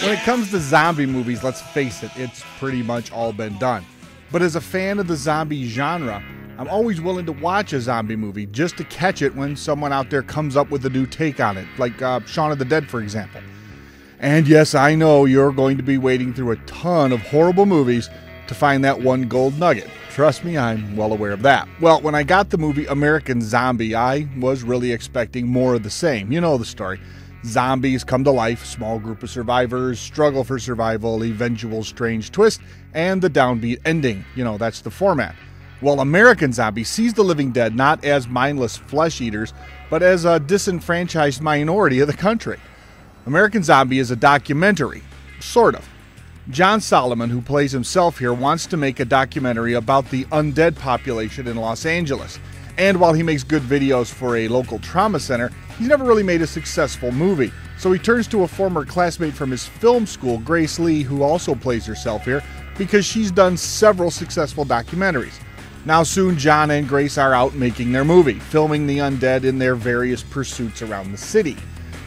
When it comes to zombie movies, let's face it, it's pretty much all been done. But as a fan of the zombie genre, I'm always willing to watch a zombie movie just to catch it when someone out there comes up with a new take on it, like Shaun of the Dead, for example. And yes, I know you're going to be wading through a ton of horrible movies to find that one gold nugget. Trust me, I'm well aware of that. Well, when I got the movie American Zombie, I was really expecting more of the same. You know the story. Zombies come to life, small group of survivors, struggle for survival, eventual strange twist, and the downbeat ending. You know, that's the format. Well, American Zombie sees the living dead not as mindless flesh eaters, but as a disenfranchised minority of the country. American Zombie is a documentary, sort of. John Solomon, who plays himself here, wants to make a documentary about the undead population in Los Angeles. And while he makes good videos for a local trauma center, he's never really made a successful movie. So he turns to a former classmate from his film school, Grace Lee, who also plays herself here, because she's done several successful documentaries. Now soon, John and Grace are out making their movie, filming the undead in their various pursuits around the city.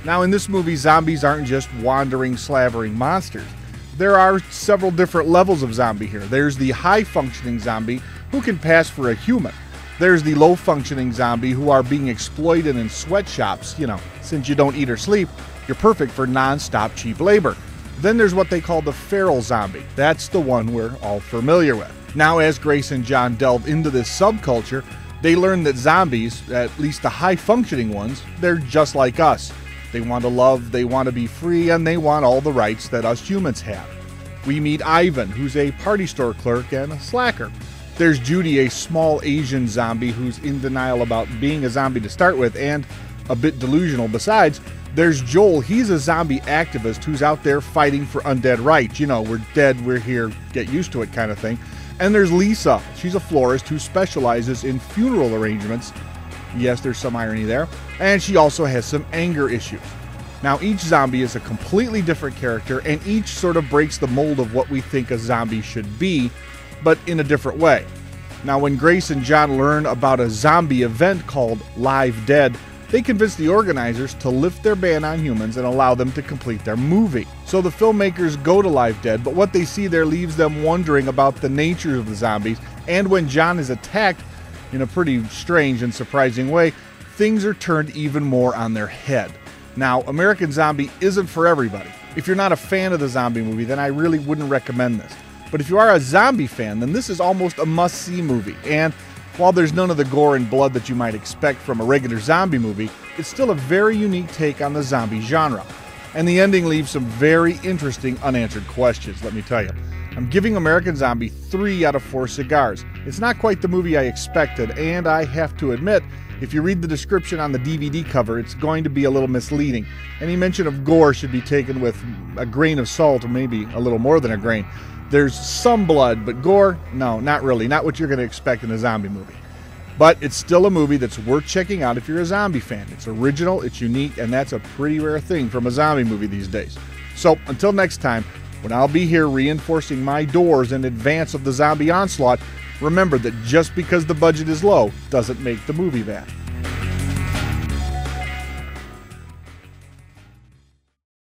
Now in this movie, zombies aren't just wandering, slavering monsters. There are several different levels of zombie here. There's the high-functioning zombie who can pass for a human. There's the low-functioning zombie who are being exploited in sweatshops. You know, since you don't eat or sleep, you're perfect for non-stop cheap labor. Then there's what they call the feral zombie. That's the one we're all familiar with. Now, as Grace and John delve into this subculture, they learn that zombies, at least the high-functioning ones, they're just like us. They want to love, they want to be free, and they want all the rights that us humans have. We meet Ivan, who's a party store clerk and a slacker. There's Judy, a small Asian zombie who's in denial about being a zombie to start with and a bit delusional besides. There's Joel, he's a zombie activist who's out there fighting for undead rights. You know, we're dead, we're here, get used to it kind of thing. And there's Lisa, she's a florist who specializes in funeral arrangements. Yes, there's some irony there. And she also has some anger issues. Now, each zombie is a completely different character, and each sort of breaks the mold of what we think a zombie should be, but in a different way. Now, when Grace and John learn about a zombie event called Live Dead, they convince the organizers to lift their ban on humans and allow them to complete their movie. So the filmmakers go to Live Dead, but what they see there leaves them wondering about the nature of the zombies, and when John is attacked in a pretty strange and surprising way, things are turned even more on their head. Now, American Zombie isn't for everybody. If you're not a fan of the zombie movie, then I really wouldn't recommend this. But if you are a zombie fan, then this is almost a must-see movie. And while there's none of the gore and blood that you might expect from a regular zombie movie, it's still a very unique take on the zombie genre. And the ending leaves some very interesting unanswered questions, let me tell you. I'm giving American Zombie 3 out of 4 cigars. It's not quite the movie I expected, and I have to admit, if you read the description on the DVD cover, it's going to be a little misleading. Any mention of gore should be taken with a grain of salt, or maybe a little more than a grain. There's some blood, but gore? No, not really. Not what you're going to expect in a zombie movie. But it's still a movie that's worth checking out if you're a zombie fan. It's original, it's unique, and that's a pretty rare thing from a zombie movie these days. So, until next time, when I'll be here reinforcing my doors in advance of the zombie onslaught, remember that just because the budget is low doesn't make the movie bad.